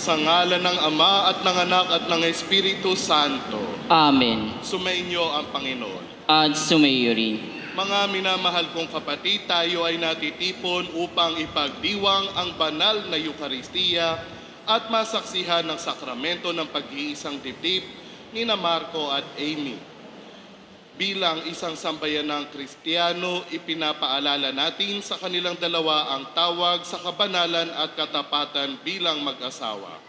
Sa ngalan ng Ama at ng Anak at ng Espiritu Santo. Amen. Sumainyo ang Panginoon. At sumayo rin. Mga minamahal kong kapatid, tayo ay natitipon upang ipagdiwang ang banal na Eukaristiya at masaksihan ng sakramento ng pag-iisang dibdib ni Marco at Amy. Bilang isang sambayanang Kristiyano, ipinapaalala natin sa kanilang dalawa ang tawag sa kabanalan at katapatan bilang mag-asawa.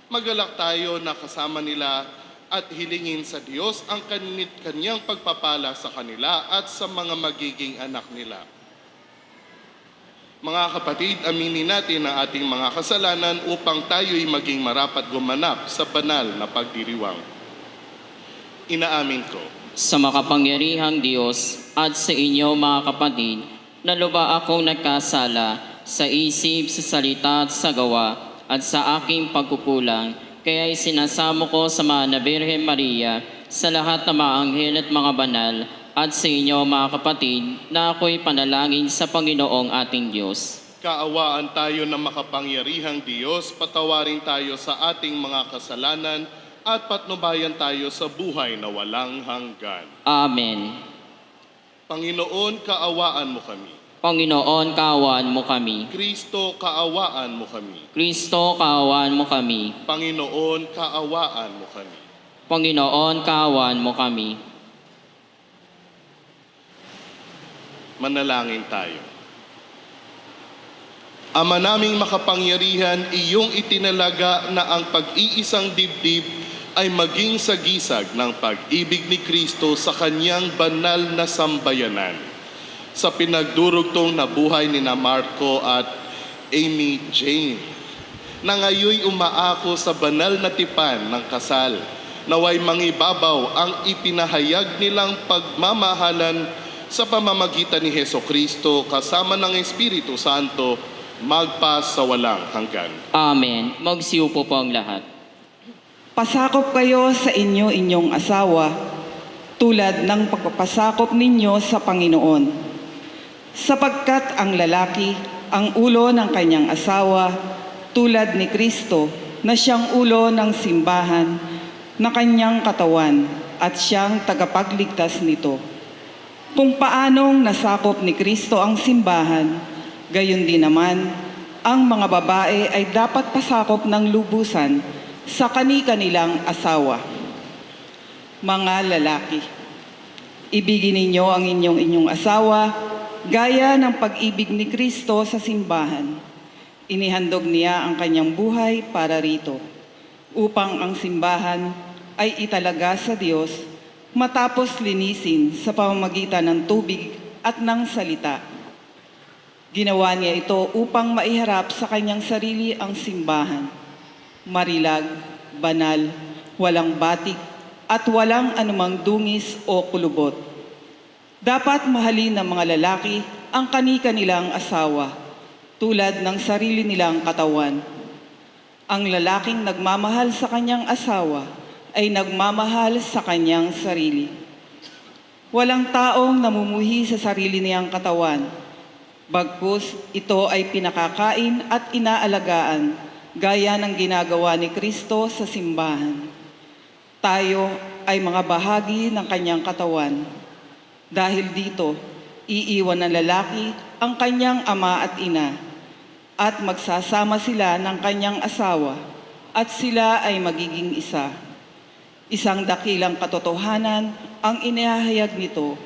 Magalak tayo na kasama nila at hilingin sa Diyos ang kanyang pagpapala sa kanila at sa mga magiging anak nila. Mga kapatid, aminin natin ang ating mga kasalanan upang tayo'y maging marapat gumanap sa banal na pagdiriwang. Inaamin ko. Sa makapangyarihang Diyos at sa inyo mga kapatid, na luba akong nagkasala sa isip, sa salita at sa gawa at sa aking pagkukulang, kaya isinasamo ko sa Mahal na Birhen Maria, sa lahat ng mga anghel at mga banal, at sa inyo mga kapatid, na ako'y panalangin sa Panginoong ating Diyos. Kaawaan tayo ng makapangyarihang Diyos, patawarin tayo sa ating mga kasalanan, at patnubayan tayo sa buhay na walang hanggan. Amen. Panginoon, kaawaan mo kami. Panginoon, kaawaan mo kami. Kristo, kaawaan mo kami. Kristo, kaawaan mo kami. Panginoon, kaawaan mo kami. Panginoon, kaawaan mo kami. Manalangin tayo. Ama naming makapangyarihan, iyong itinalaga na ang pag-iisang dibdib ay maging sagisag ng pag-ibig ni Kristo sa kanyang banal na sambayanan. Sa pinagdurugtong na buhay ni Marco at Amy Jane, na ngayoy umaako sa banal na tipan ng kasal, naway mangibabaw ang ipinahayag nilang pagmamahalan sa pamamagitan ni Hesukristo kasama ng Espiritu Santo, magpas sa walang hanggan. Amen. Magsiupo po ang lahat. Pasakop kayo sa inyong asawa, tulad ng pagpapasakop ninyo sa Panginoon. Sapagkat ang lalaki ang ulo ng kanyang asawa, tulad ni Kristo na siyang ulo ng simbahan na kanyang katawan at siyang tagapagligtas nito. Kung paanong nasakop ni Kristo ang simbahan, gayon din naman, ang mga babae ay dapat pasakop ng lubusan sa kani-kanilang asawa. Mga lalaki, ibigin ninyo ang inyong asawa gaya ng pag-ibig ni Kristo sa simbahan. Inihandog niya ang kanyang buhay para rito, upang ang simbahan ay italaga sa Diyos matapos linisin sa pamamagitan ng tubig at ng salita. Ginawa niya ito upang maiharap sa kanyang sarili ang simbahan. Marilag, banal, walang batik, at walang anumang dungis o kulubot. Dapat mahalin ng mga lalaki ang kani-kanilang asawa, tulad ng sarili nilang katawan. Ang lalaking nagmamahal sa kanyang asawa ay nagmamahal sa kanyang sarili. Walang taong namumuhi sa sarili niyang katawan, bagkus ito ay pinakakain at inaalagaan, gaya ng ginagawa ni Kristo sa simbahan. Tayo ay mga bahagi ng kanyang katawan. Dahil dito, iiwan ng lalaki ang kanyang ama at ina, at magsasama sila ng kanyang asawa, at sila ay magiging isa. Isang dakilang katotohanan ang inihahayag nito.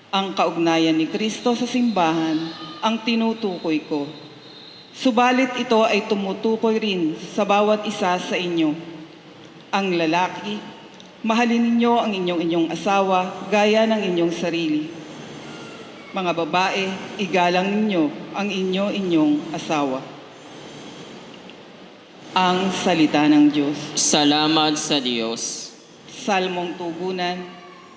Ang kaugnayan ni Kristo sa simbahan ang tinutukoy ko. Subalit ito ay tumutukoy rin sa bawat isa sa inyo. Ang lalaki, mahalin ninyo ang inyong asawa gaya ng inyong sarili. Mga babae, igalang ninyo ang inyong asawa. Ang salita ng Diyos. Salamat sa Diyos. Salmong tugunan,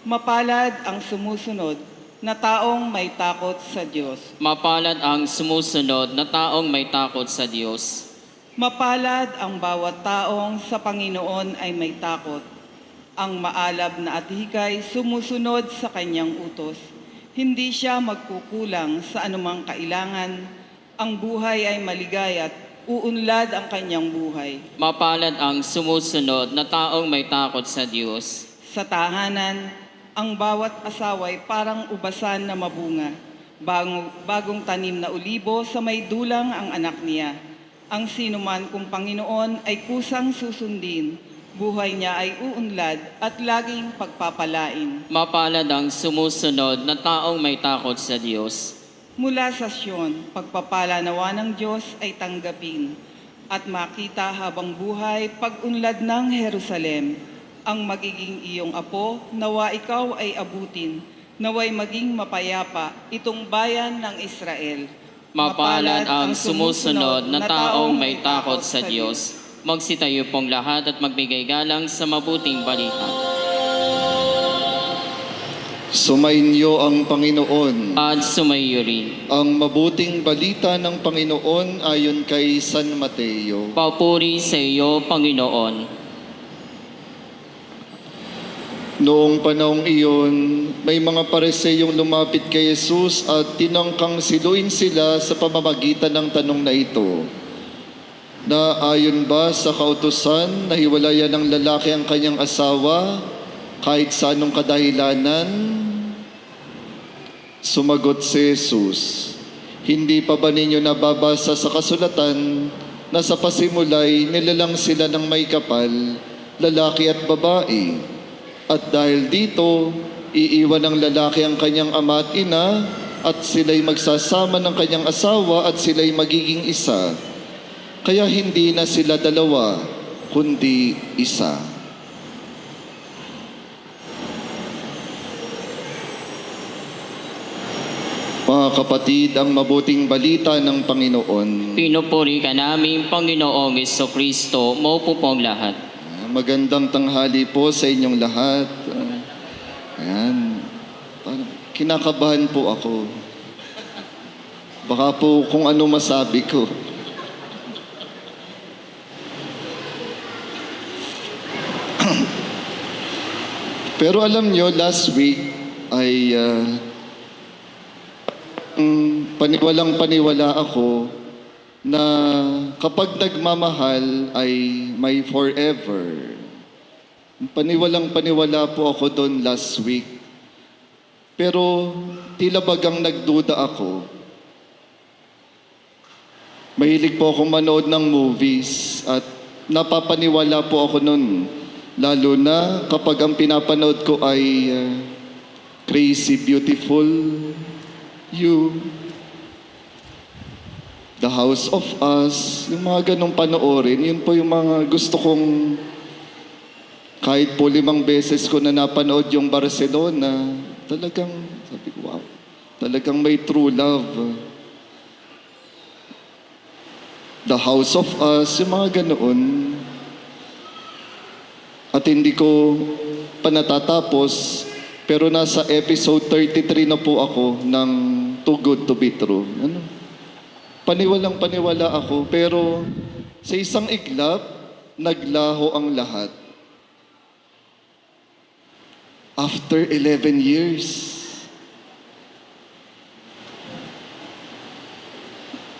mapalad ang sumusunod na taong may takot sa Diyos. Mapalad ang sumusunod na taong may takot sa Diyos. Mapalad ang bawat taong sa Panginoon ay may takot. Ang maalab na atikay sumusunod sa kanyang utos. Hindi siya magkukulang sa anumang kailangan. Ang buhay ay maligaya at uunlad ang kanyang buhay. Mapalad ang sumusunod na taong may takot sa Diyos. Sa tahanan, ang bawat asawa'y parang ubasan na mabunga. Bagong tanim na ulibo sa may dulang ang anak niya. Ang sinuman kung Panginoon ay kusang susundin. Buhay niya ay uunlad at laging pagpapalain. Mapalad ang sumusunod na taong may takot sa Diyos. Mula sa Siyon, pagpapala nawa ng Diyos ay tanggapin at makita habang buhay pag-unlad ng Jerusalem. Ang magiging iyong apo, nawa ikaw ay abutin, naway maging mapayapa itong bayan ng Israel. Mapalad ang sumusunod na taong may takot sa Diyos. Magsitayo pong lahat at magbigay galang sa mabuting balita. Sumainyo ang Panginoon. At sumayo rin. Ang mabuting balita ng Panginoon ayon kay San Mateo. Papuri sa iyo, Panginoon. Noong panahong iyon, may mga Pariseyong lumapit kay Jesus at tinangkang siluin sila sa pamamagitan ng tanong na ito. Na ayon ba sa kautusan na hiwalayan ng lalaki ang kanyang asawa kahit sa anong kadahilanan? Sumagot si Jesus, hindi pa ba ninyo nababasa sa kasulatan na sa pasimulay nilalang sila ng may kapal, lalaki at babae? At dahil dito, iiwan ng lalaki ang kanyang ama at ina at sila'y magsasama ng kanyang asawa at sila'y magiging isa. Kaya hindi na sila dalawa, kundi isa. Mga kapatid, ang mabuting balita ng Panginoon. Pinupuri ka namin, Panginoong Jesucristo, maupo pong lahat. Magandang tanghali po sa inyong lahat. Ayan. Parang kinakabahan po ako. Baka po kung ano masabi ko. Pero alam nyo, last week ay paniwalang-paniwala ako na kapag nagmamahal ay may forever. Paniwalang-paniwala po ako doon last week. Pero tila bagang nagduda ako. Mahilig po akong manood ng movies at napapaniwala po ako noon. Lalo na kapag ang pinapanood ko ay Crazy Beautiful You, The House of Us, yung mga ganong panoorin, yun po yung mga gusto kong, kahit po 5 beses ko na napanood yung Barcelona, talagang, sabi ko, wow, talagang may true love. The House of Us, yung mga ganoon. At hindi ko pa natatapos, pero nasa episode 33 na po ako ng Too Good to Be True. Ano? Paniwalang-paniwala ako, pero sa isang iglap, naglaho ang lahat. After 11 years,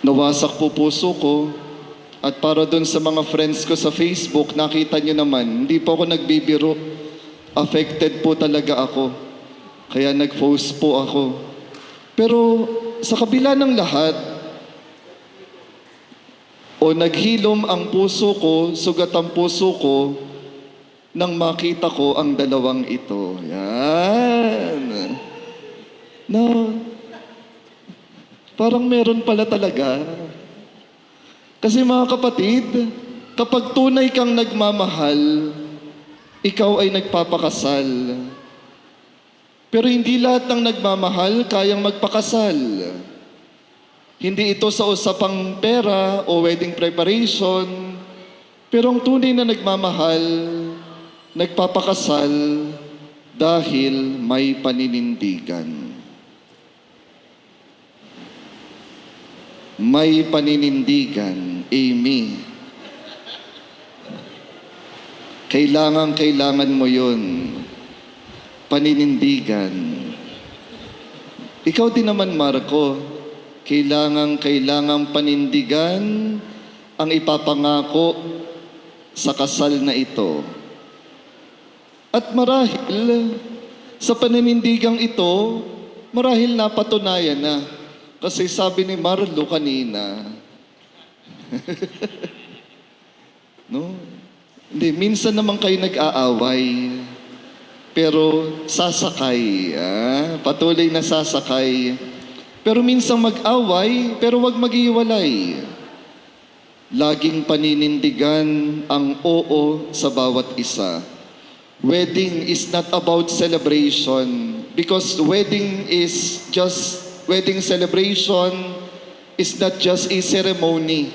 nawasak po puso ko. At para doon sa mga friends ko sa Facebook, nakita nyo naman, hindi po ako nagbibiro. Affected po talaga ako. Kaya nag-post po ako. Pero sa kabila ng lahat, o naghilom ang puso ko, sugat ang puso ko, nang makita ko ang dalawang ito. Yan. No. Parang meron pala talaga. Kasi mga kapatid, kapag tunay kang nagmamahal, ikaw ay nagpapakasal. Pero hindi lahat ng nagmamahal kayang magpakasal. Hindi ito sa usapang pera o wedding preparation. Pero ang tunay na nagmamahal, nagpapakasal dahil may paninindigan. May paninindigan. Amy. Kailangan mo yun. Paninindigan. Ikaw din naman, Marco. Kailangan panindigan ang ipapangako sa kasal na ito. At marahil sa paninindigang ito, marahil napatunayan na. Kasi sabi ni Marlo kanina, no? Hindi, minsan naman kayo nag-aaway, pero sasakay. Patuloy na sasakay. Pero minsan mag-away, pero wag maghiwalay. Laging paninindigan ang oo sa bawat isa. Wedding is not about celebration because wedding celebration is not just a ceremony.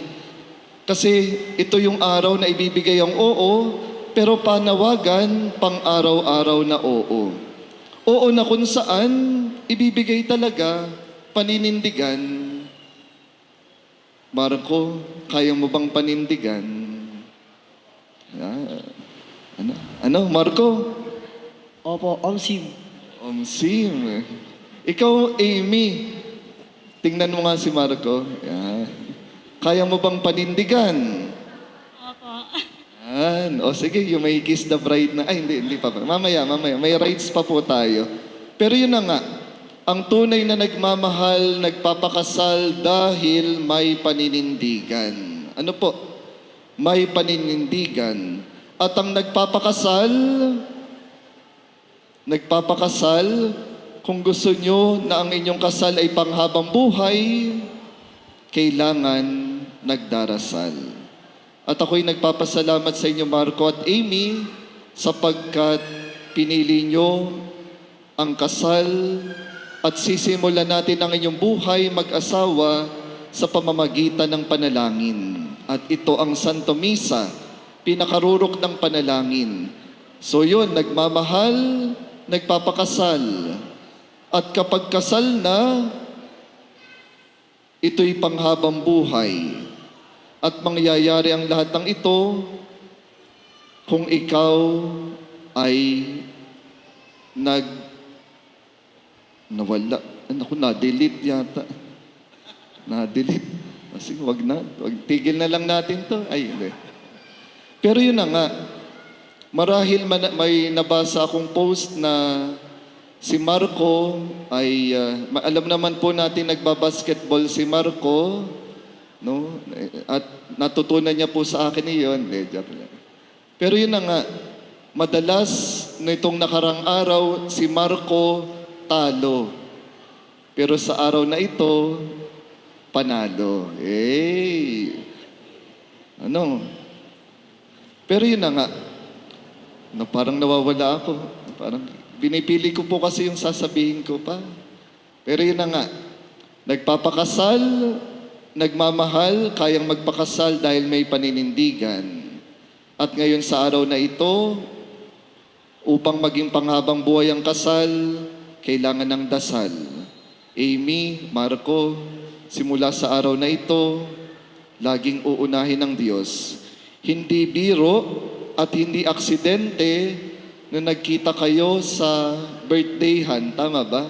Kasi ito yung araw na ibibigay ang oo, pero panawagan pang araw-araw na oo. Oo na kung saan ibibigay talaga paninindigan. Marco, kaya mo bang panindigan? Ano, Marco? Opo, Omsim. Omsim. Ikaw, Amy. Tingnan mo nga si Marco. Kaya mo bang panindigan? Opo. O sige, you may kiss the bride na. Ay, hindi pa. Mamaya. May rights pa po tayo. Pero yun na nga. Ang tunay na nagmamahal, nagpapakasal dahil may paninindigan. Ano po? May paninindigan. At ang nagpapakasal, kung gusto nyo na ang inyong kasal ay panghabang buhay, kailangan nagdarasal. At ako'y nagpapasalamat sa inyo, Marco at Amy, sapagkat pinili nyo ang kasal at sisimulan natin ang inyong buhay mag-asawa sa pamamagitan ng panalangin. At ito ang Santo Misa, pinakarurok ng panalangin. So yun, nagmamahal, nagpapakasal. At kapag kasal na, ito'y panghabang buhay. At mangyayari ang lahat ng ito kung ikaw ay nawala. Na-delete yata. Na-delete. Sige, wag na. Tigil na lang natin to. Ay, hindi. Pero yun na nga, marahil may nabasa akong post na si Marco ay, alam naman po natin nagbabasketball si Marco, no? At natutunan niya po sa akin iyon. Pero yun na nga, madalas nitong nakarang araw, si Marco talo. Pero sa araw na ito, panalo. Pero yun na nga, parang nawawala ako. Parang binipili ko po kasi yung sasabihin ko pa. Pero yun na nga, nagpapakasal, nagmamahal, kayang magpakasal dahil may paninindigan. At ngayon sa araw na ito, upang maging panghabang buhay ang kasal, kailangan ng dasal. Amy, Marco, simula sa araw na ito, laging uunahin ng Diyos. Hindi biro at hindi aksidente na nagkita kayo sa birthdayhan. Tama ba?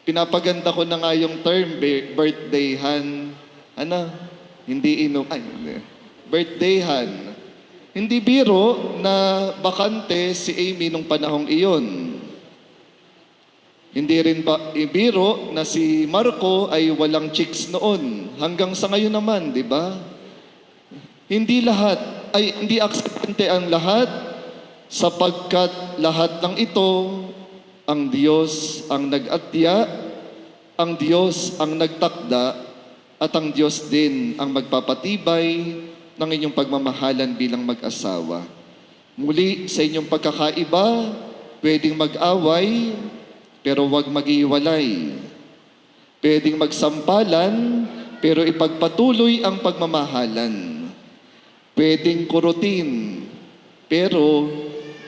Pinapaganda ko na nga yung term, birthdayhan. Hindi. Birthdayhan. Hindi biro na bakante si Amy nung panahong iyon. Hindi rin biro na si Marco ay walang chicks noon. Hanggang sa ngayon naman, di ba? Hindi aksidente ang lahat, sapagkat lahat ng ito, ang Diyos ang nag-atya, ang Diyos ang nagtakda, at ang Diyos din ang magpapatibay ng inyong pagmamahalan bilang mag-asawa. Muli, sa inyong pagkakaiba, pwedeng mag-away, pero huwag maghiwalay. Pwedeng magsampalan, pero ipagpatuloy ang pagmamahalan. Pwedeng kurutin, pero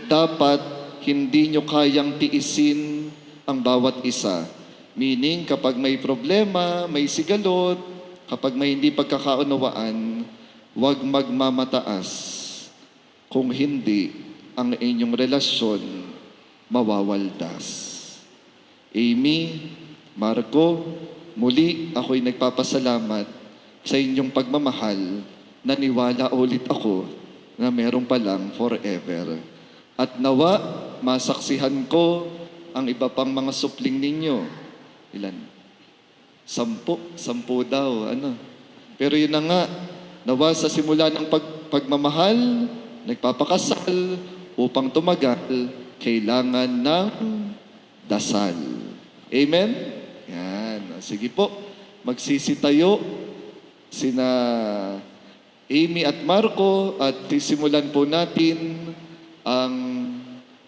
dapat hindi nyo kayang tiisin ang bawat isa. Meaning, kapag may problema, may sigalot, kapag may hindi pagkakaunawaan, huwag magmamataas. Kung hindi, ang inyong relasyon mawawaldas. Amy, Marco, muli ako'y nagpapasalamat sa inyong pagmamahal, naniwala ulit ako na meron palang forever. At nawa, masaksihan ko ang iba pang mga supling ninyo. Ilan? 10 daw, ano. Pero yun na nga, nawa sa simula ng pagmamahal, nagpapakasal, upang tumagal, kailangan ng dasal. Amen? Yan. Sige po, magsisitayo sina Amy at Marco at sisimulan po natin ang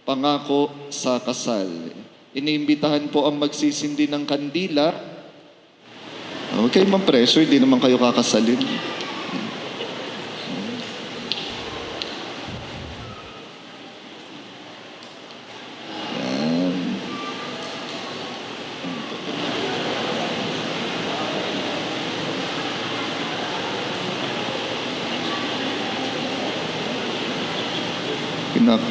pangako sa kasal. Iniimbitahan po ang magsisindi ng kandila. Okay, ma'am pressure, hindi naman kayo kakasalin. Pinak.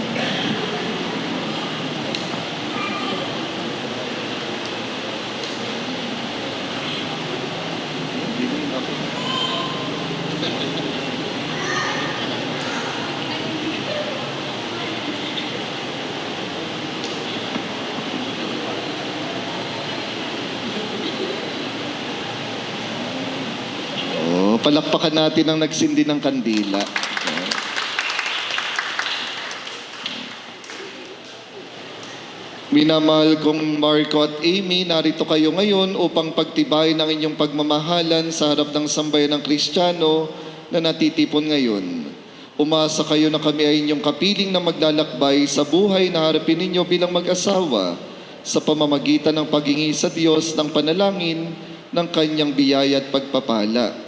Oh, palakpakan natin ang nagsindi ng kandila. Minamahal kong Marco at Amy, narito kayo ngayon upang pagtibayin ang inyong pagmamahalan sa harap ng sambayan ng Kristiyano na natitipon ngayon. Umasa kayo na kami ay inyong kapiling na maglalakbay sa buhay na harapin ninyo bilang mag-asawa sa pamamagitan ng paghingi sa Diyos ng panalangin ng kanyang biyaya at pagpapala.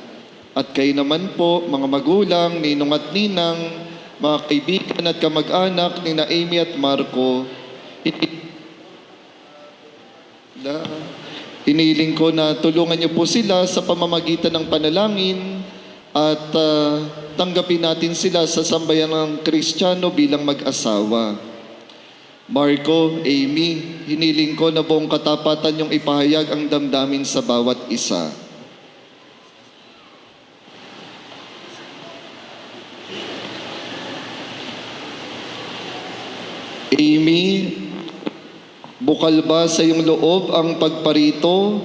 At kayo naman po, mga magulang, ninong at ninang, mga kaibigan at kamag-anak ni na Amy at Marco, iniling ko na tulungan niyo po sila sa pamamagitan ng panalangin at tanggapin natin sila sa sambayan ng Kristiyano bilang mag-asawa. Marco, Amy, hiniling ko na buong katapatan yung ipahayag ang damdamin sa bawat isa. Amy, bukal ba sa iyong loob ang pagparito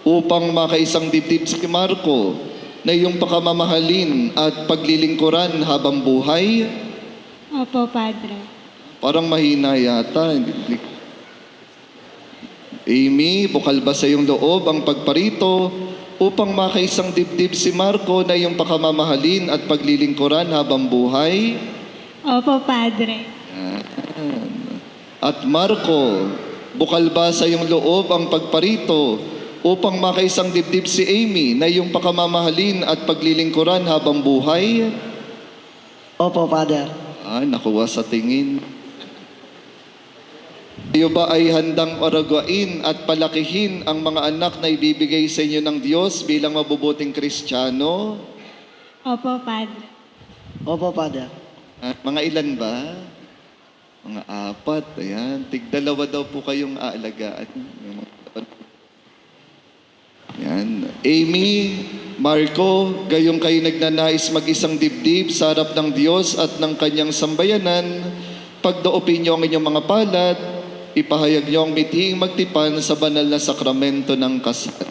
upang makaisang dibdib si Marco na iyong pakamamahalin at paglilingkuran habang buhay? Opo, Padre. Parang mahina yata. Amy, bukal ba sa iyong loob ang pagparito upang makaisang dibdib si Marco na iyong pakamamahalin at paglilingkuran habang buhay? Opo, Padre. At Marco, bukal ba sa iyong loob ang pagparito upang makaisang dibdib si Amy na iyong pakamamahalin at paglilingkuran habang buhay? Opo, Father. Nakuha sa tingin. Kayo ba ay handang oragain at palakihin ang mga anak na ibibigay sa inyo ng Diyos bilang mabubuting Kristiyano? Opo, Padre. Opo, Father. Mga ilan ba? Mga 4. Ayan. Tig-2 daw po kayong aalagaan. Yan. Amy, Marco, gayong kayo nagnanais mag-isang dibdib sa harap ng Diyos at ng kanyang sambayanan, pagdaupin niyo ang inyong mga palad, ipahayag niyo ang mithiing magtipan sa banal na sakramento ng kasal.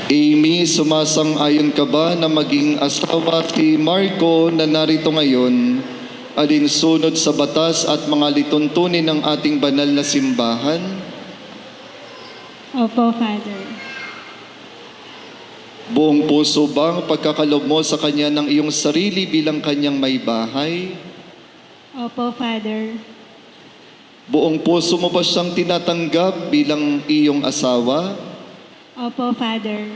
Amy, sumasang-ayon ka ba na maging asawa si Marco na narito ngayon, alinsunod sa batas at mga lituntunin ng ating banal na simbahan? Opo, Father. Buong puso bang pagkakalob mo sa kanya ng iyong sarili bilang kanyang may bahay? Opo, Father. Buong puso mo ba siyang tinatanggap bilang iyong asawa? Opo, Father.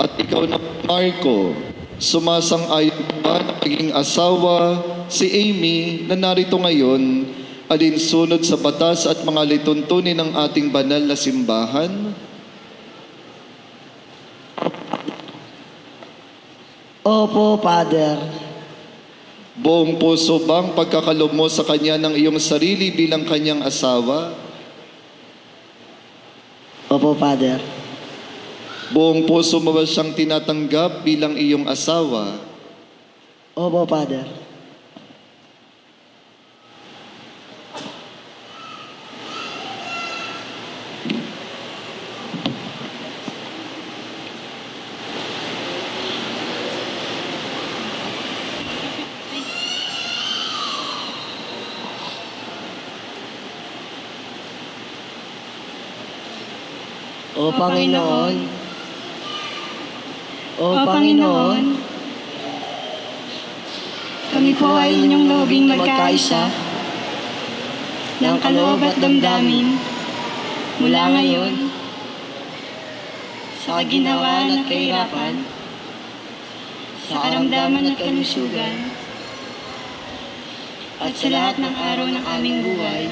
At ikaw na, Marco, sumasang-ayon ba na maging asawa si Amy na narito ngayon, alinsunod sa batas at mga lituntunin ng ating banal na simbahan? Opo, Father. Buong puso bang pagkakalob mo sa kanya ng iyong sarili bilang kanyang asawa? Opo, Father. Buong puso mo ba siyang tinatanggap bilang iyong asawa? Opo, Father. O Panginoon, O Panginoon, kami po ay inyong loobing magkaisa ng kaloob at damdamin mula ngayon sa kaginhawaan at kahirapan, sa karamdaman at kalusugan, at sa lahat ng araw ng aming buhay.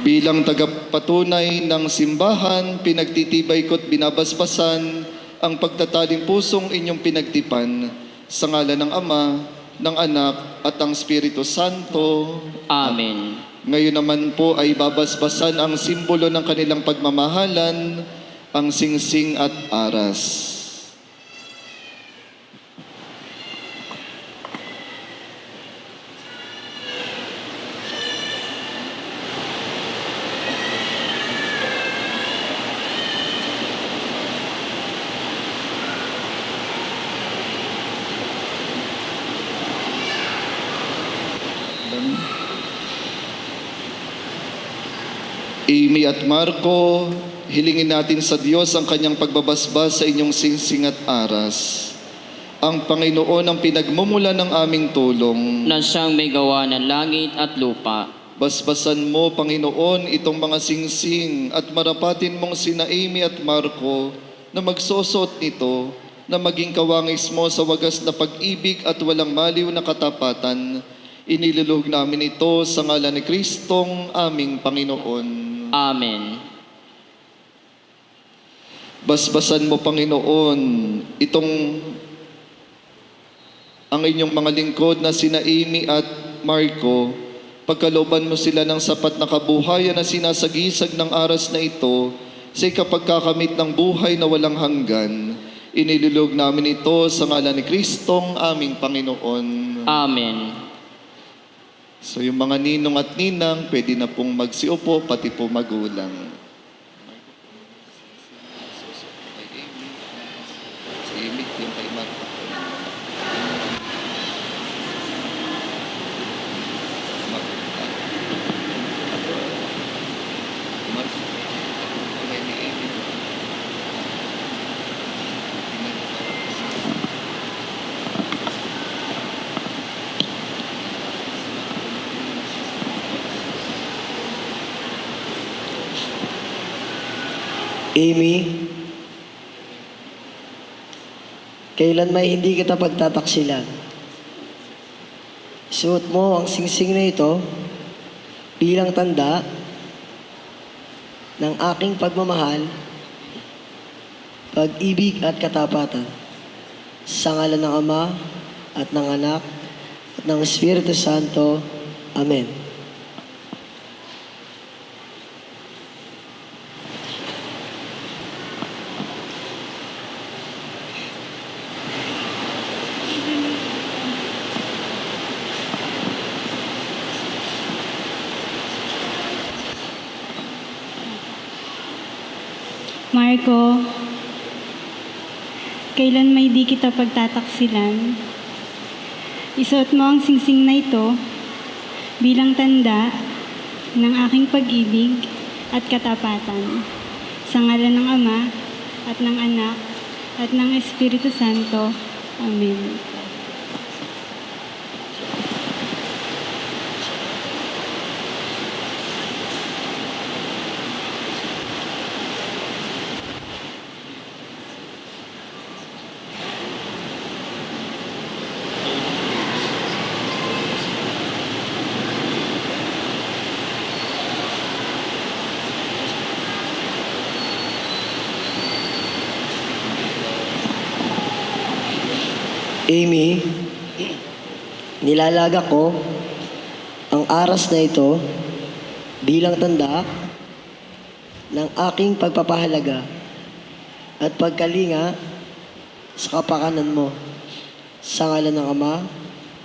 Bilang tagapatunay ng simbahan, pinagtitibay ko't binabasbasan ang pagtataling pusong inyong pinagtipan sa ngalan ng Ama, ng Anak, at ng Espiritu Santo. Amen. Ngayon naman po ay babasbasan ang simbolo ng kanilang pagmamahalan, ang singsing at aras. Amy at Marco, hilingin natin sa Diyos ang kanyang pagbabasbas sa inyong singsing at aras. Ang Panginoon ang pinagmumula ng aming tulong. Na siyang may gawa ng langit at lupa. Basbasan mo, Panginoon, itong mga singsing at marapatin mong sina Amy at Marco na magsusot nito na maging kawangis mo sa wagas na pag-ibig at walang maliw na katapatan. Iniluluhog namin ito sa ngalan ni Kristong aming Panginoon. Amen. Basbasan mo, Panginoon, ang inyong mga lingkod na sina Amy at Marco, pagkalooban mo sila ng sapat na kabuhayan na sinasagisag ng aras na ito sa ikapagkakamit ng buhay na walang hanggan. Inilulog namin ito sa ngalan ni Kristong aming Panginoon. Amen. So yung mga ninong at ninang, pwede na pong magsiupo, pati po magulang. Amy, kailan may hindi kita pagtataksilan? Suot mo ang singsing na ito bilang tanda ng aking pagmamahal, pag-ibig at katapatan. Sa ngalan ng Ama at ng Anak at ng Espiritu Santo. Amen. Marco, kailan may di kita pagtataksilan, isuot mo ang singsing na ito bilang tanda ng aking pag-ibig at katapatan. Sa ngalan ng Ama at ng Anak at ng Espiritu Santo. Amen. Amy, nilalaga ko ang aras na ito bilang tanda ng aking pagpapahalaga at pagkalinga sa kapakanan mo. Sa ngalan ng Ama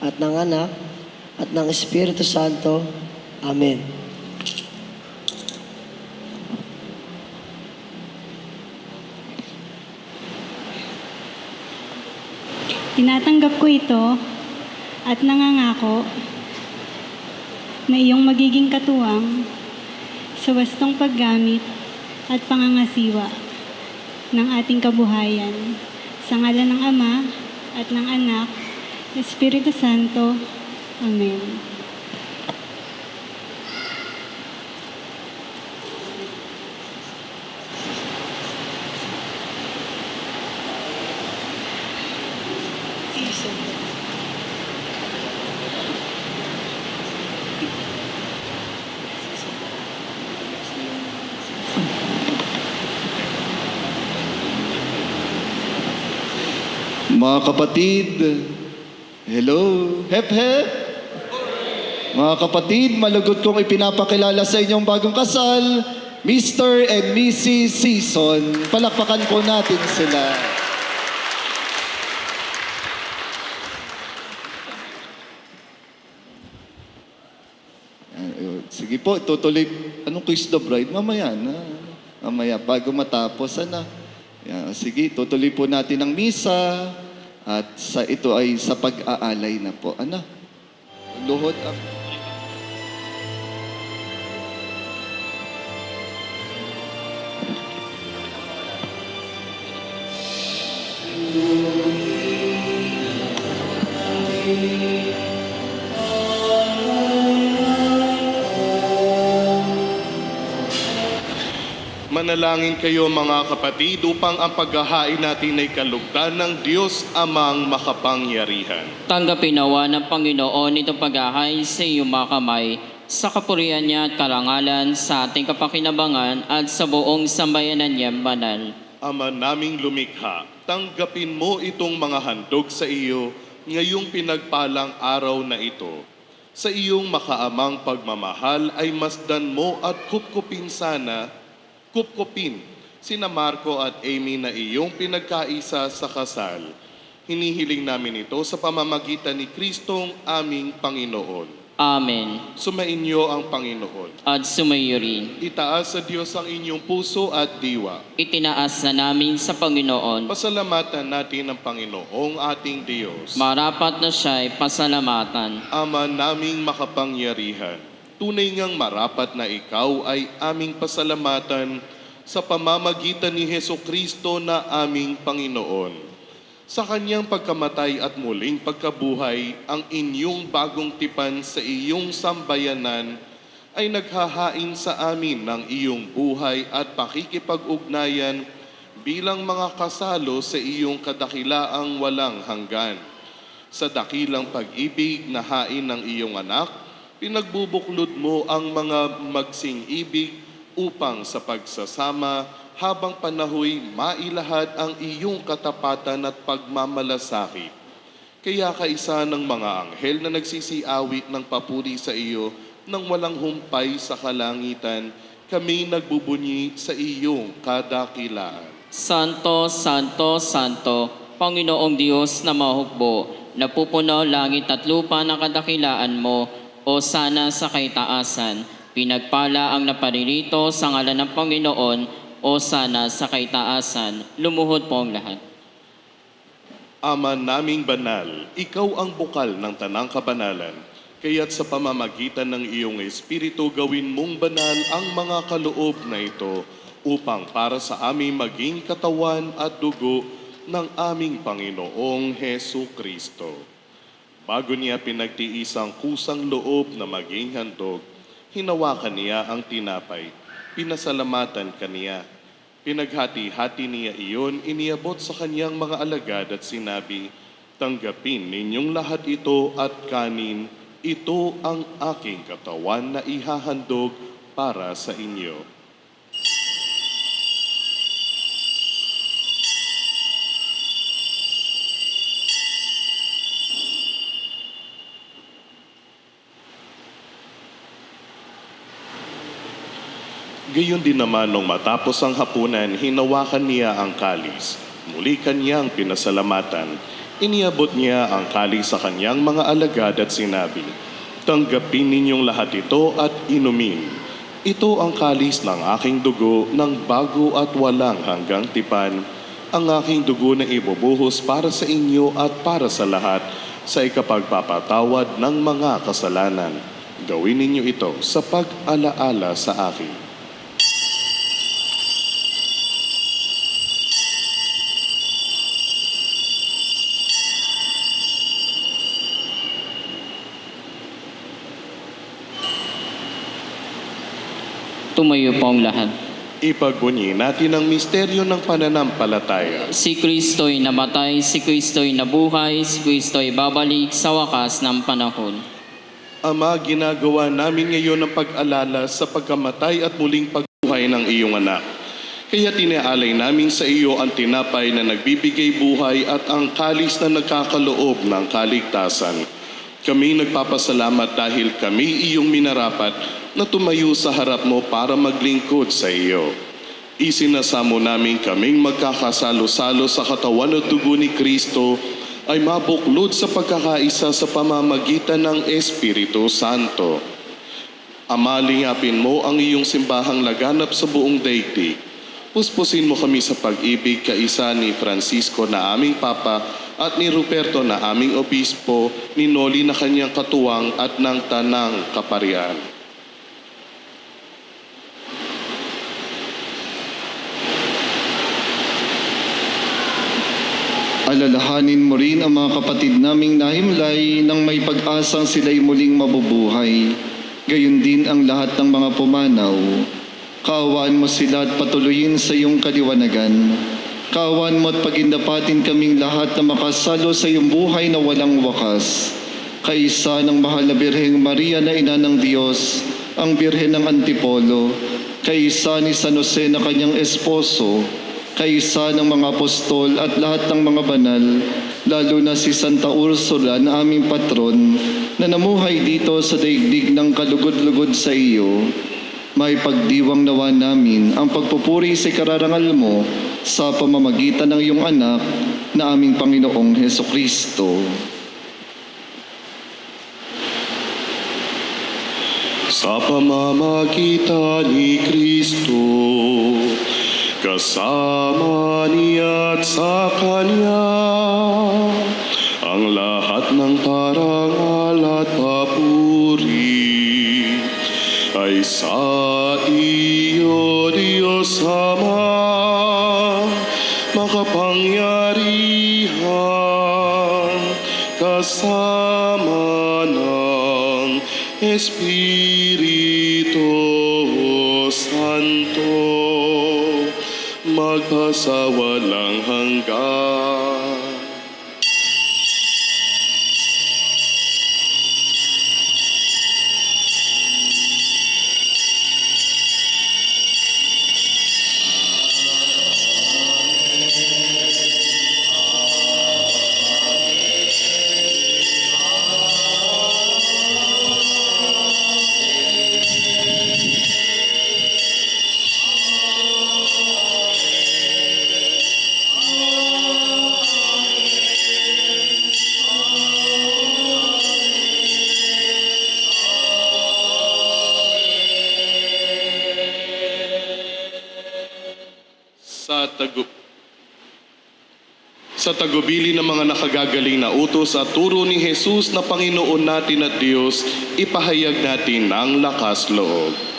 at ng Anak at ng Espiritu Santo. Amen. Tinatanggap ko ito at nangangako na iyong magiging katuwang sa wastong paggamit at pangangasiwa ng ating kabuhayan. Sa ngalan ng Ama at ng Anak, Espiritu Santo. Amen. Mga kapatid, hello, hep hep. Mga kapatid, malugod kong ipinapakilala sa inyong bagong kasal, Mr. and Mrs. Season. Palakpakan po natin sila. Sige po, tutuloy. Anong quiz the bride? Mamaya na. Mamaya, bago matapos, sige, tutuloy po natin ang misa. At ito ay sa pag-aalay na po. Luhod ang... Manalangin kayo mga kapatid upang ang paghahain natin ay kalugdan ng Diyos Amang makapangyarihan. Tanggapin nawa ng Panginoon itong paghahay sa iyong mga kamay, sa kapurihan niya at karangalan, sa ating kapakinabangan at sa buong sambayanan niya banal. Ama naming lumikha, tanggapin mo itong mga handog sa iyo ngayong pinagpalang araw na ito. Sa iyong makaamang pagmamahal ay masdan mo at kupkupin sina Marco at Amy na iyong pinagkaisa sa kasal. Hinihiling namin ito sa pamamagitan ni Kristong aming Panginoon. Amen. Sumainyo ang Panginoon. At sumayo rin. Itaas sa Diyos ang inyong puso at diwa. Itinaas na namin sa Panginoon. Pasalamatan natin ang Panginoong ating Diyos. Marapat na siya'y pasalamatan. Ama naming makapangyarihan, tunay ngang marapat na ikaw ay aming pasalamatan sa pamamagitan ni Hesukristo na aming Panginoon. Sa kanyang pagkamatay at muling pagkabuhay, ang inyong bagong tipan sa iyong sambayanan ay naghahain sa amin ng iyong buhay at pakikipag-ugnayan bilang mga kasalo sa iyong kadakilaang walang hanggan. Sa dakilang pag-ibig na hain ng iyong anak, pinagbubuklod mo ang mga magsing-ibig upang sa pagsasama habang panahoy mailahad ang iyong katapatan at pagmamalasakit. Kaya kaisa ng mga anghel na nagsisiawit ng papuri sa iyo nang walang humpay sa kalangitan, kami nagbubunyi sa iyong kadakilaan. Santo, Santo, Santo, Panginoong Diyos na mahukbo, napupuno langit at lupa ng kadakilaan mo, o sana sa kaitaasan. Pinagpala ang naparirito sa ngalan ng Panginoon, o sana sa kaitaasan. Lumuhod po ang lahat. Ama naming banal, ikaw ang bukal ng tanang kabanalan. Kaya't sa pamamagitan ng iyong Espiritu gawin mong banal ang mga kaloob na ito upang para sa aming maging katawan at dugo ng aming Panginoong Hesu Kristo. Bago niya pinagtiis ang kusang loob na maging handog, hinawakan niya ang tinapay, pinasalamatan kaniya. Pinaghati-hati niya iyon, iniabot sa kanyang mga alagad at sinabi, "Tanggapin ninyong lahat ito at kanin, ito ang aking katawan na ihahandog para sa inyo." Gayon din naman nung matapos ang hapunan, hinawakan niya ang kalis. Muli kanyang pinasalamatan. Iniabot niya ang kalis sa kanyang mga alagad at sinabi, "Tanggapin ninyong lahat ito at inumin. Ito ang kalis ng aking dugo ng bago at walang hanggang tipan, ang aking dugo na ibubuhos para sa inyo at para sa lahat sa ikapagpapatawad ng mga kasalanan. Gawin ninyo ito sa pag-alaala sa akin." Tumayo po ang lahat. Ipagbunyi natin ang misteryo ng pananampalataya. Si Kristo'y namatay, si Kristo'y nabuhay, si Kristo'y babalik sa wakas ng panahon. Ama, ginagawa namin ngayon ang pag-alala sa pagkamatay at muling pagbuhay ng iyong anak. Kaya tiniaalay namin sa iyo ang tinapay na nagbibigay buhay at ang kalis na nagkakaloob ng kaligtasan. Kami nagpapasalamat dahil kami iyong minarapat na tumayo sa harap mo para maglingkod sa iyo. Isinasamo namin kaming magkakasalo-salo sa katawan at dugo ni Kristo ay mabuklod sa pagkakaisa sa pamamagitan ng Espiritu Santo. Ama, lingapin mo ang iyong simbahang laganap sa buong daigdig. Puspusin mo kami sa pag-ibig kaisa ni Francisco na aming Papa at ni Ruperto na aming Obispo, ni Noli na kanyang katuwang at ng Tanang Kaparian. Alalahanin mo rin ang mga kapatid naming nahimlay nang may pag-asang sila'y muling mabubuhay. Gayon din ang lahat ng mga pumanaw. Kaawaan mo sila at patuloyin sa iyong kaliwanagan. Kaawaan mo at pagindapatin kaming lahat na makasalo sa iyong buhay na walang wakas. Kaisa ng mahal na Birheng Maria na Ina ng Diyos, ang Birhen ng Antipolo, kaisa ni San Jose na kanyang esposo, kaisa ng mga apostol at lahat ng mga banal, lalo na si Santa Ursula na aming patron, na namuhay dito sa daigdig ng kalugod-lugod sa iyo. May pagdiwang nawa namin ang pagpupuri sa kararangal mo sa pamamagitan ng iyong anak na aming Panginoong Hesukristo. Sa pamamagitan ni Kristo, kasama niya at sa Kanya, ang lahat ng parangal at papuri ay sa iyo, Diyos Ama, makapangyarihan, kasama ng Espiritu Santo, magpasawalang hanggan. Sa tagubili ng mga nakagagaling na utos at turo ni Jesus na Panginoon natin at Diyos, ipahayag natin ang lakas loob.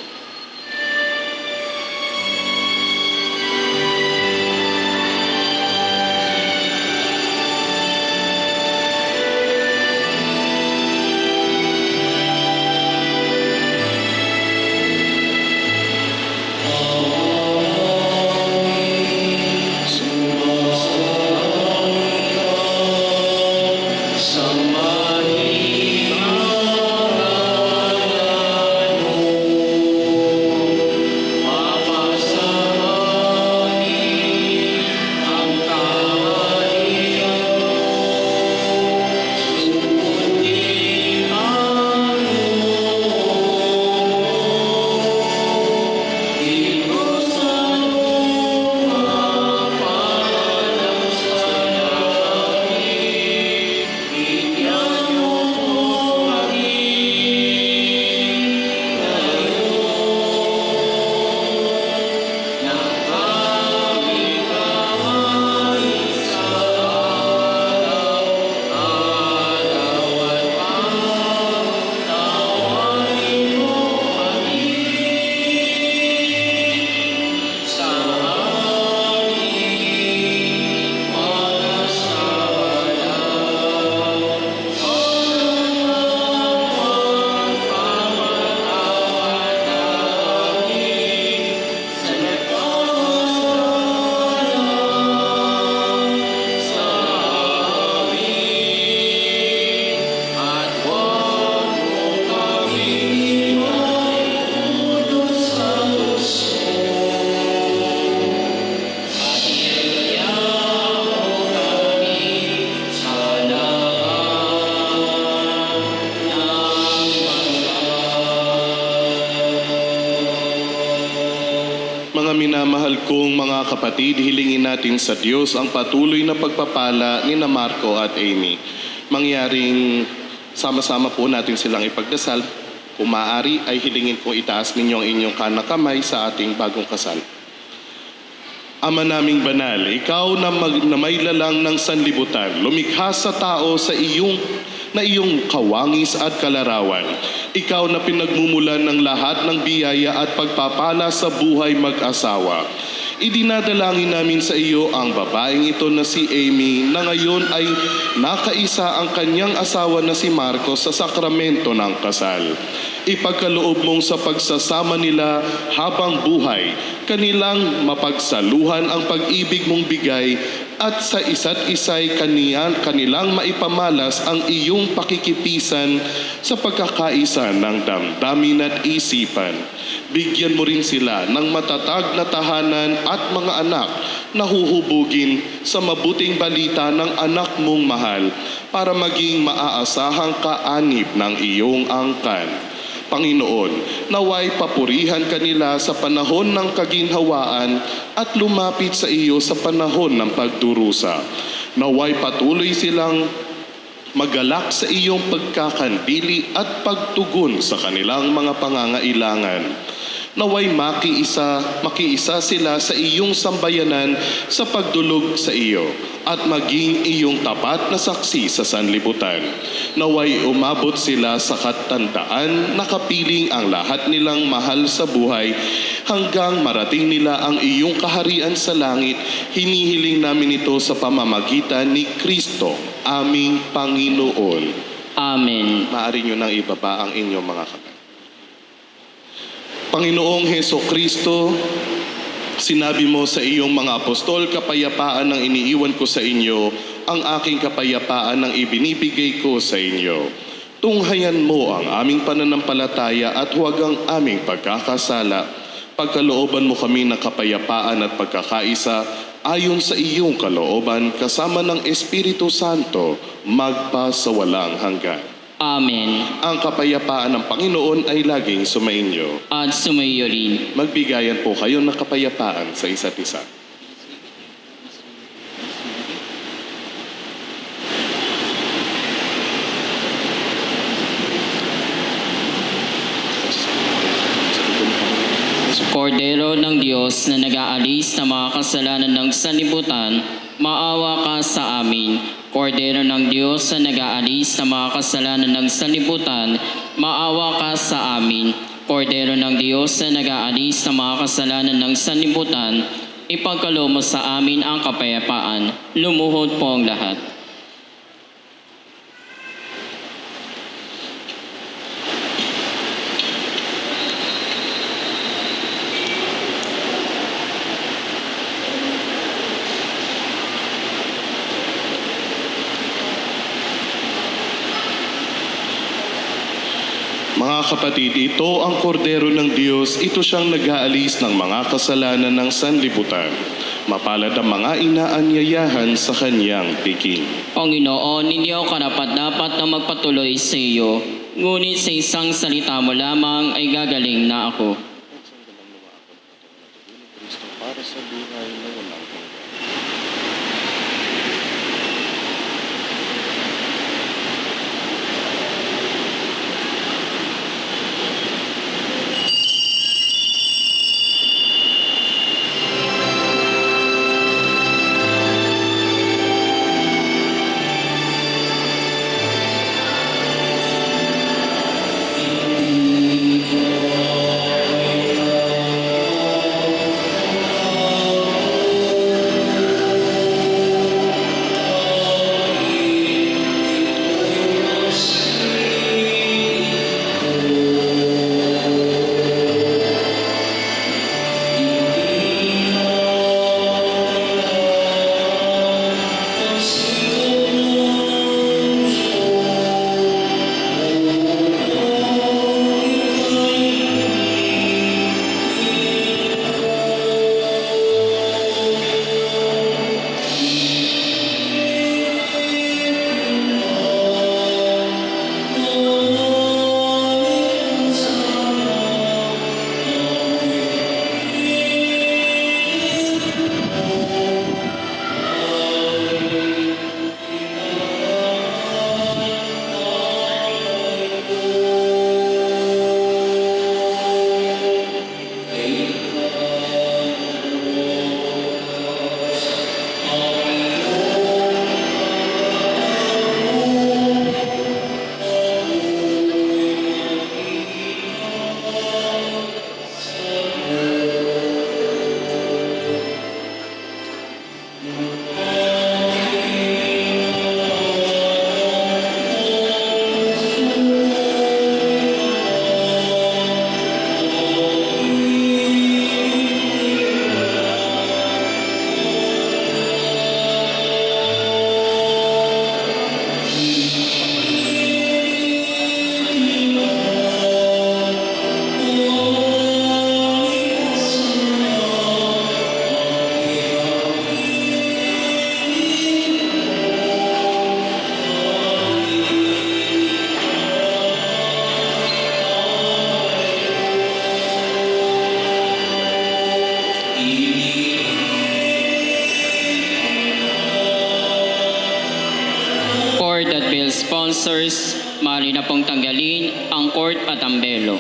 kong mga kapatid, hilingin natin sa Diyos ang patuloy na pagpapala ni na Marco at Amy. Mangyaring sama-sama po natin silang ipagdasal. Kung maaari ay hilingin ko itaas ninyo ang inyong kanang kamay sa ating bagong kasal. Ama naming banal, ikaw na may lalang ng sanlibutan, lumikha sa tao sa iyong kawangis at kalarawan. Ikaw na pinagmumulan ng lahat ng biyaya at pagpapala sa buhay mag-asawa. Idinadalangin namin sa iyo ang babaeng ito na si Amy na ngayon ay nakaisa ang kanyang asawa na si Marcos sa sakramento ng kasal. Ipagkaloob mong sa pagsasama nila habang buhay, kanilang mapagsaluhan ang pag-ibig mong bigay at sa isa't isa'y kanilang maipamalas ang iyong pakikipisan sa pagkakaisa ng damdamin at isipan. Bigyan mo rin sila ng matatag na tahanan at mga anak na huhubugin sa mabuting balita ng anak mong mahal para maging maaasahang kaanib ng iyong angkan. Panginoon, naway papurihan kanila sa panahon ng kaginhawaan at lumapit sa iyo sa panahon ng pagdurusa. Naway patuloy silang magalak sa iyong pagkakandili at pagtugon sa kanilang mga pangangailangan. Naway makiisa sila sa iyong sambayanan sa pagdulog sa iyo at maging iyong tapat na saksi sa sanlibutan. Naway umabot sila sa katandaan na kapiling ang lahat nilang mahal sa buhay hanggang marating nila ang iyong kaharian sa langit. Hinihiling namin ito sa pamamagitan ni Kristo, aming Panginoon. Amen. Maaari nyo nang ibaba ang inyong mga kamay. Panginoong Heso Kristo, sinabi mo sa iyong mga apostol, kapayapaan ang iniiwan ko sa inyo, ang aking kapayapaan ang ibinibigay ko sa inyo. Tunghayan mo ang aming pananampalataya at huwag ang aming pagkakasala. Pagkalooban mo kami ng kapayapaan at pagkakaisa ayon sa iyong kalooban kasama ng Espiritu Santo magpasawalang hanggan. Amen. Ang kapayapaan ng Panginoon ay laging sumainyo. At sumaiyo rin. Magbigayan po kayo ng kapayapaan sa isa't isa. Kordero ng Diyos na nag-aalis ng mga kasalanan ng sanlibutan, maawa ka sa amin. Kordero ng Diyos na nag-aalis ng mga kasalanan ng sanlibutan, maawa ka sa amin. Kordero ng Diyos na nag-aalis ng mga kasalanan ng sanlibutan, ipagkaloob mo sa amin ang kapayapaan. Lumuhod po ang lahat. Mga kapatid, ito ang kordero ng Diyos, ito siyang nag-aalis ng mga kasalanan ng sanlibutan. Mapalad ang mga inaanyayahan sa kanyang piking. Panginoon, hindi ako karapat-dapat na magpatuloy sa iyo, ngunit sa isang salita mo lamang ay gagaling na ako. Para sa buhay na walang hanggan. board at bill sponsors, maaari na pong tanggalin ang court at ang belo.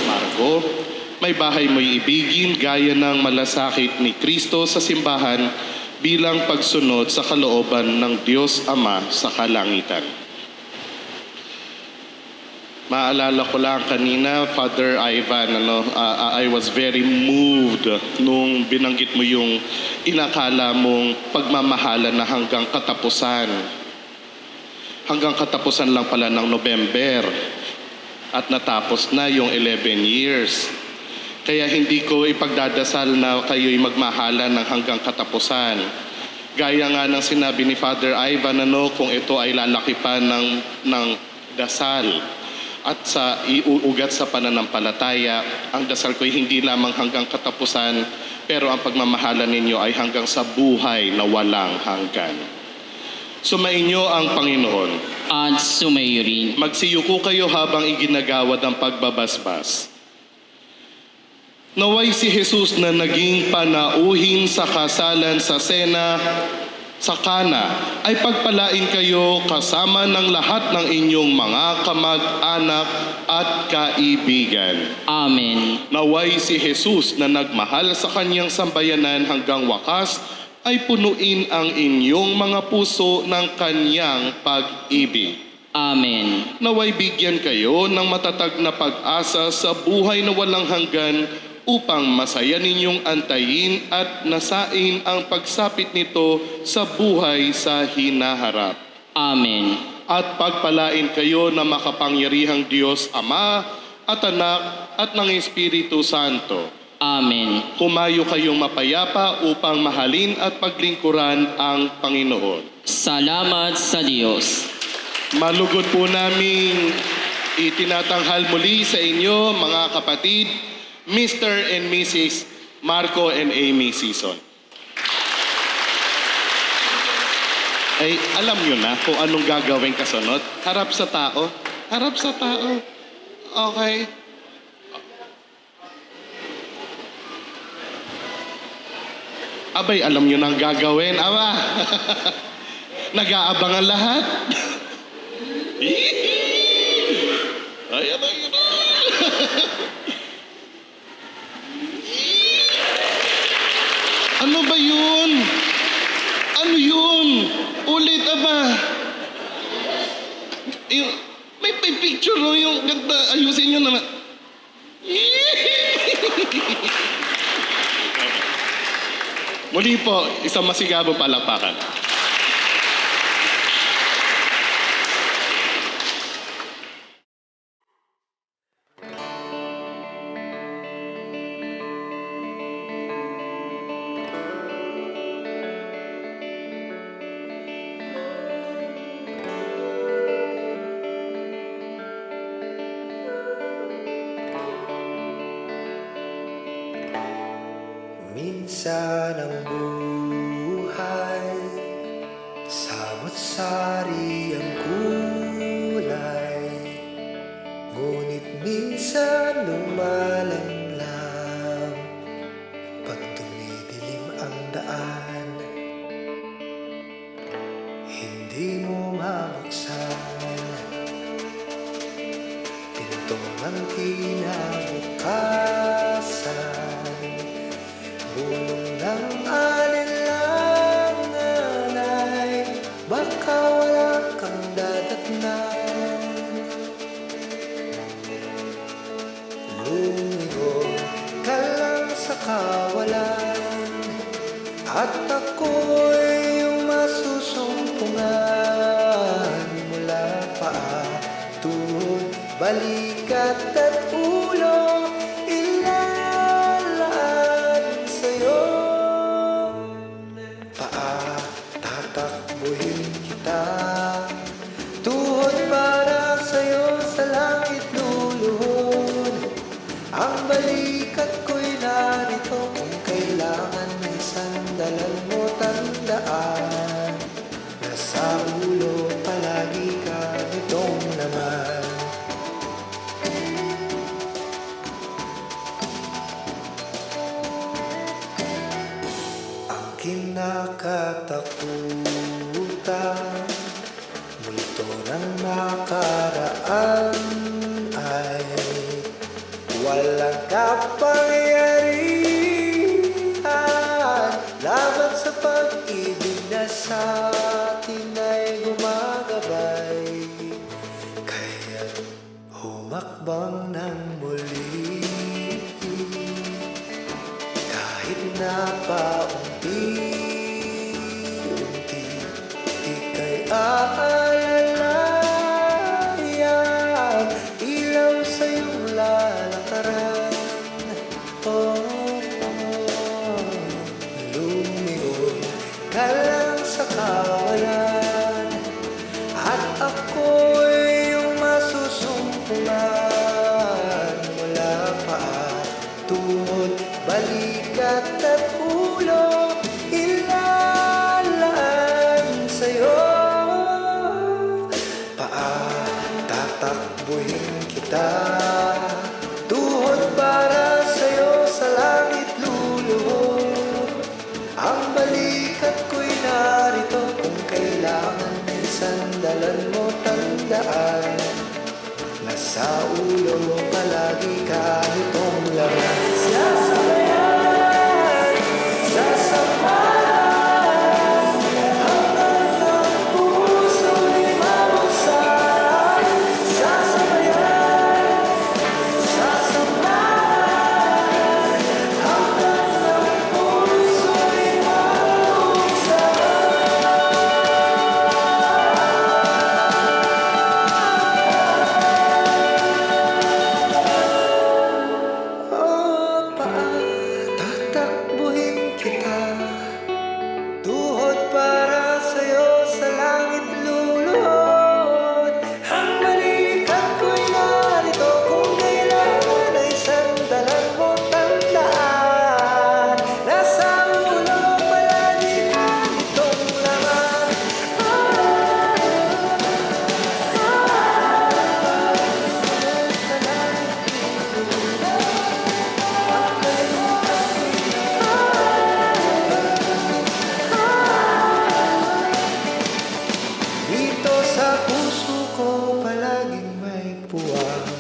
Marco, may bahay mo'y ibigin gaya ng malasakit ni Kristo sa simbahan bilang pagsunod sa kalooban ng Diyos Ama sa kalangitan. Maalala ko lang kanina, Father Ivan, I was very moved nung binanggit mo yung inakala mong pagmamahalan na hanggang katapusan. Hanggang katapusan lang pala ng November. At natapos na yung 11 years. Kaya hindi ko ipagdadasal na kayo'y magmahalan ng hanggang katapusan. Gaya nga ng sinabi ni Father Ivan, kung ito ay lalaki pa ng dasal at sa iuugat sa pananampalataya, ang dasal ko'y hindi lamang hanggang katapusan, pero ang pagmamahalan ninyo ay hanggang sa buhay na walang hanggan. Sumainyo ang Panginoon. At sumayo rin. Magsiyuko kayo habang iginagawad ang pagbabasbas. Naway si Jesus na naging panauhin sa kasalan sa Sena, sa Kana, ay pagpalain kayo kasama ng lahat ng inyong mga kamag-anak at kaibigan. Amen. Naway si Jesus na nagmahal sa kanyang sambayanan hanggang wakas ay punuin ang inyong mga puso ng kanyang pag-ibig. Amen. Naway bigyan kayo ng matatag na pag-asa sa buhay na walang hanggan upang masaya ninyong antayin at nasain ang pagsapit nito sa buhay sa hinaharap. Amen. At pagpalain kayo na makapangyarihang Diyos Ama at Anak at ng Espiritu Santo. Amen. Humayo kayong mapayapa upang mahalin at paglingkuran ang Panginoon. Salamat sa Diyos. Malugod po namin itinatanghal muli sa inyo, mga kapatid, Mr. and Mrs. Marco and Amy Sison. Ay, alam nyo na kung anong gagawin kasunod? Harap sa tao. Harap sa tao. Okay. Abay, alam nyo na ang gagawin. Aba, nag-aabang ang lahat. Ayan. Ano ba yun? Ano yun? Ulit, aba. May picture no, yung ganda. Ayusin nyo naman. Muli po, isang masigabong palakpakan. Minsan ang buhay, samot-sari ang kulay, ngunit minsan lumalamlam pag dumidilim ang daan. Hindi mo mabuksan pinto ng kinabukasan. Bulong ng alinlangan ay baka wala kang dadatnan. Lumigo ka lang sa kawalan at ako'y iyong masusumpungan mula balikat at ulo, ilalaan sa'yo. Paa, tatakbuhin kita, tuhod para sa'yo sa langit luluhod. Ang balikat ko'y narito, kung kailangan may sandalan mo, tandaan. Nasa ulo palagi ka nitong laman. Ang kinakatakutan, multo ng nakaraan ay walang kapangyarihan laban sa pag-ibig na sa atin ay gumagabay. Kaya humakbang ng muli, kahit na paunti-unti, ika'y aalalayan, ilaw sa iyong lalakaran. Oh, lumingon ka lang sa kawalan, at ako'y iyong masusumpungan. Mula paa, tuhod, balikat at ulo, ilalaan sa'yo. Paa, tatakbuhin kita, tuhod para sa'yo sa langit luluhod. Ang balikat ko'y narito, kung kailangan may sandalan mo, tandaan. Nasa ulo palagi ka nitong laman. Sasabayan, sasamahan, hanggang ang puso'y mabuksan. Sasabayan, sasamahan, hanggang ang puso'y mabuksan. Oh, paa, tatakbuhin kita, tuhod para sa'yo sa langit luluhod. Ang balikat ko'y narito, kung kailangan ay sandalan mo, tandaan. Nasa ulo palagi ka nitong laman. Dito sa puso ko palaging may puwang.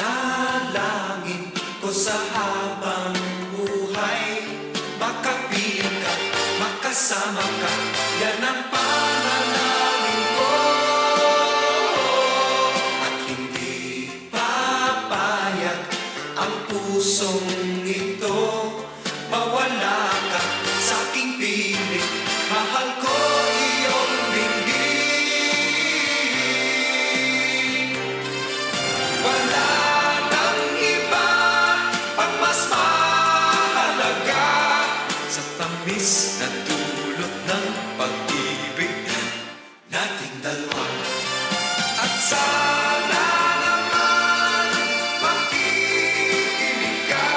Panalangin ko sa habang buhay, makapiling ka, makasama ka, yan ang panalangin ko. At hindi papayag ang pusong ito, mawala ka sa aking piling, mahal ko iyong dinggin. Wala nang iba pang mas mahalaga sa tamis na dulot ng pag-ibig nating dalawa. At sana naman makikinig ka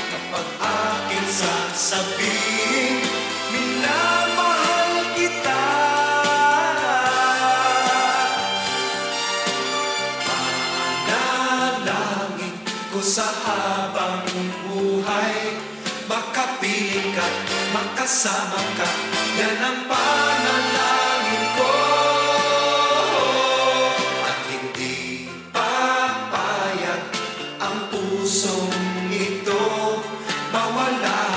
kapag aking sasabihin, minamahal kita. Panalangin ko sa habang buhay, makapiling ka, makasama ka, yan ang panalangin ko. At hindi papayag ang pusong ito, mawala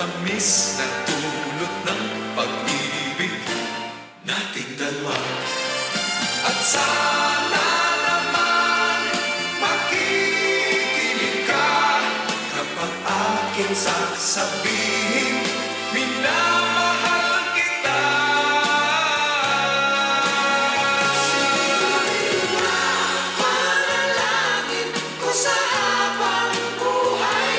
tamis na dulot ng pag-ibig nating dalawa. At sana naman makikinig ka kapag aking sasabihin, minamahal kita. Panalangin ko sa habang buhay,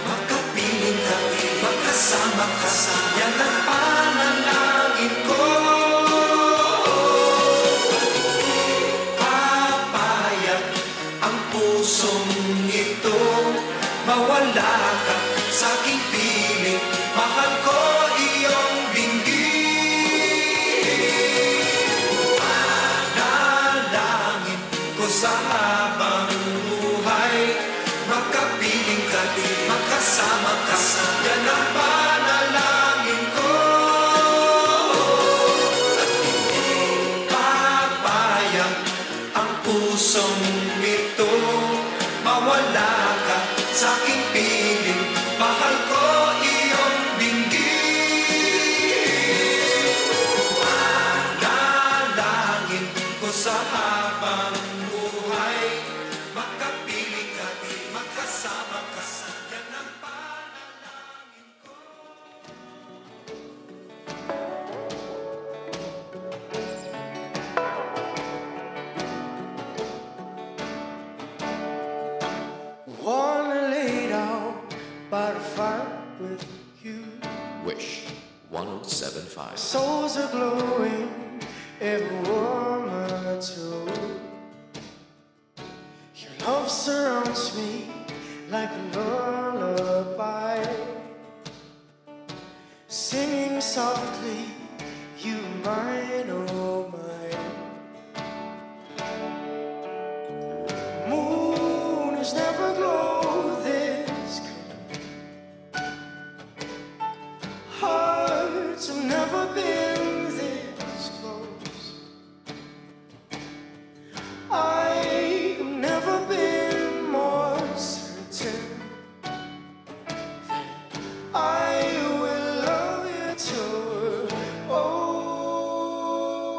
makapiling ka, magkasama ka, yan ang panalangin ko. Papayag ang pusong ito, mawala ka sa aking piling, mahal ko iyong binggin. Panalangin ko sa habang buhay, makapiling ka, magkasama ka, yan ang panalangin ko. At hindi papayag ang pusong ito, mawala ka sa aking piling, mahal ko iyong binggin. Panalangin ko sa habang buhay, makapiling ka, magkasama ka, yan ang panalangin ko. Wanna lay down by the fire with you. Wish 107.5. Souls are glowing, every warm or two. Your love surrounds me like a lullaby, singing softly, you mine, oh mine. Moon has never glowed this color. Hearts have never been this close. I've never been more certain that I will love you till we're old.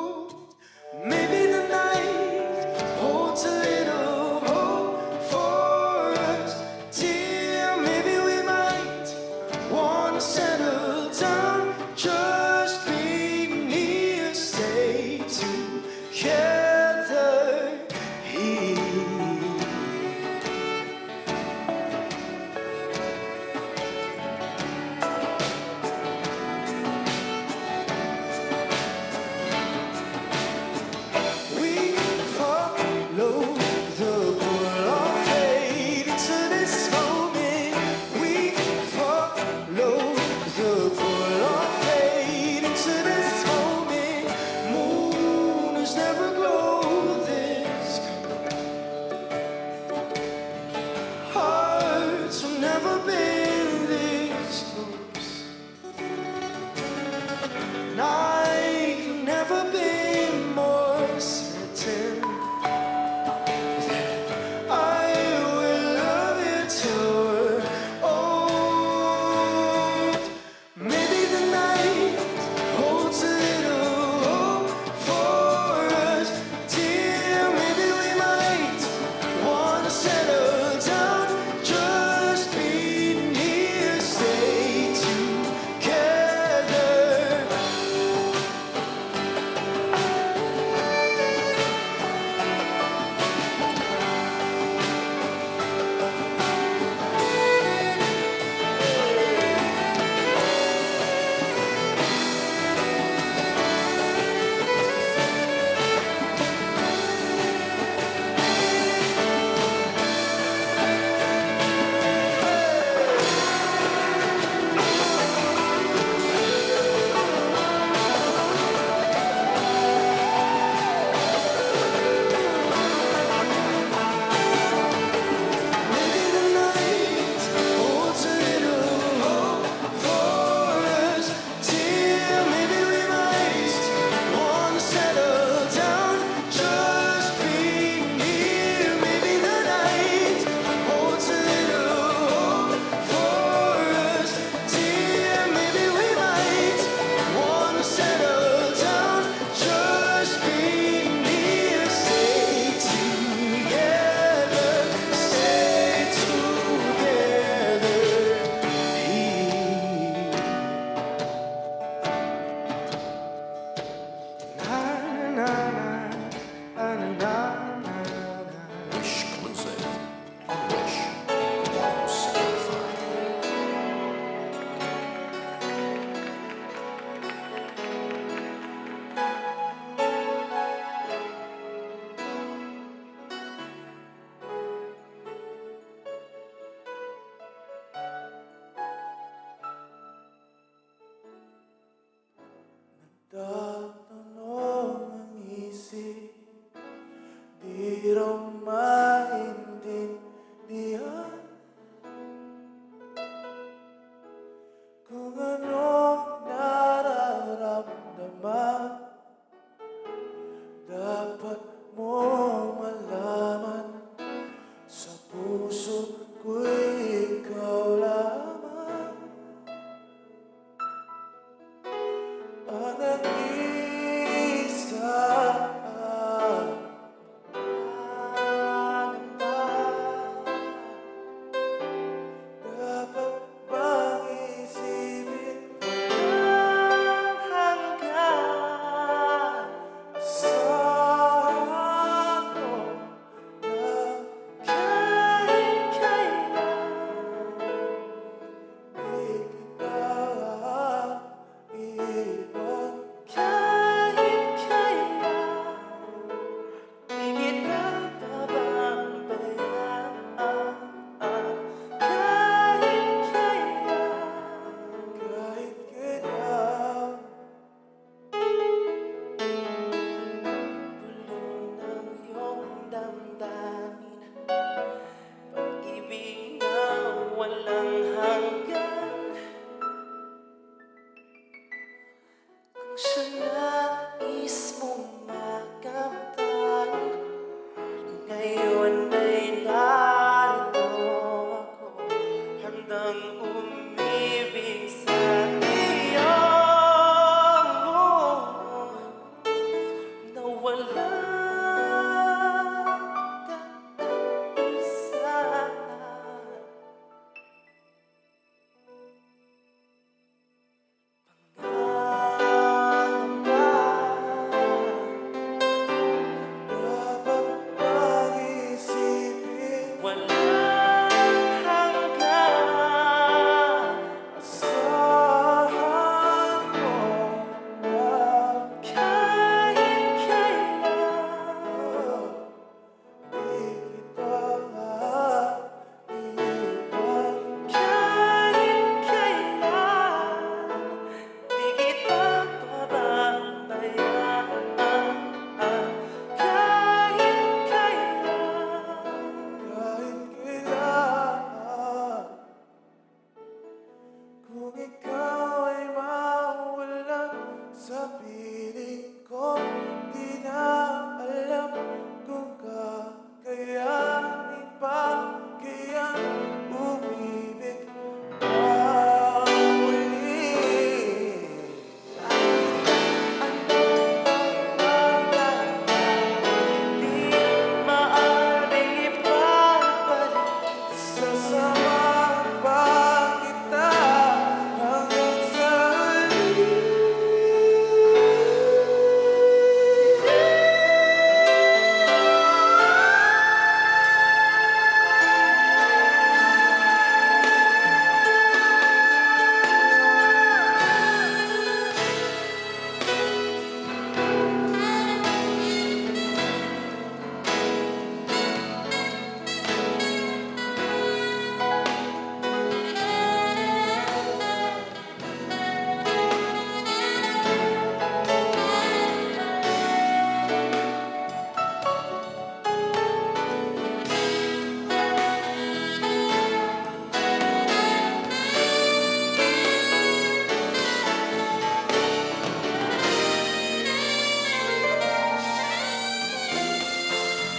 walang hanggan. Asahan mo na kahit kailan di kita iiwan. Kahit kailan di kita pababayaan. Kahit kailan, kung ikaw ay mawala sa piling ko, di na alam kung kakayanin pa kayang umibig pa muli. Di maaaring ipabalik, sasamahan pa kita hanggang sa huli.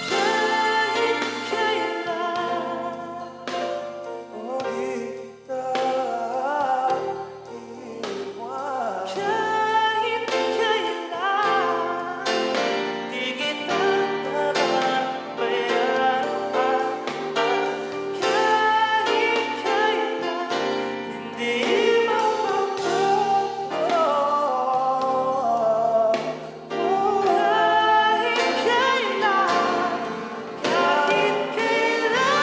Kahit kailan, di kita iiwan. Kahit kailan, di kita pababayaan. Kahit kailan, hindi mababago. Kahit kailan, kahit kailan.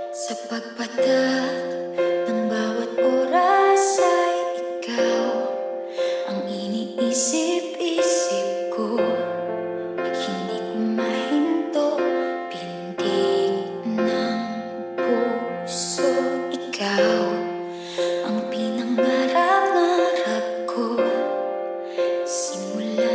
Sa pagpatak ng bawat oras ay ikaw ang iniisip-isip ko. Hindi ko mahinto, pintig ng puso. Ikaw ang pinangarap-ngarap ko simula